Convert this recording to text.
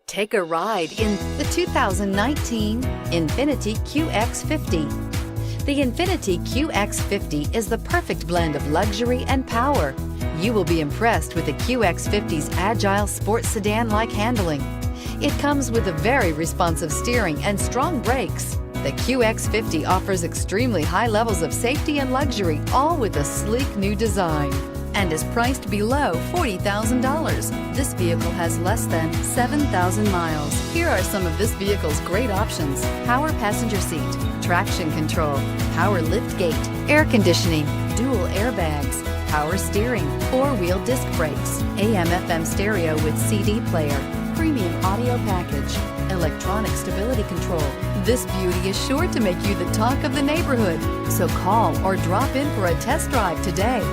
Take a ride in the 2019 INFINITI QX50. The INFINITI QX50 is the perfect blend of luxury and power. You will be impressed with the QX50's agile sports sedan-like handling. It comes with a very responsive steering and strong brakes. The QX50 offers extremely high levels of safety and luxury, all with a sleek new design, and is priced below $40,000. This vehicle has less than 7,000 miles. Here are some of this vehicle's great options: power passenger seat, traction control, power liftgate, air conditioning, dual airbags, power steering, four-wheel disc brakes, AM/FM stereo with CD player, premium audio package, electronic stability control. This beauty is sure to make you the talk of the neighborhood. So call or drop in for a test drive today.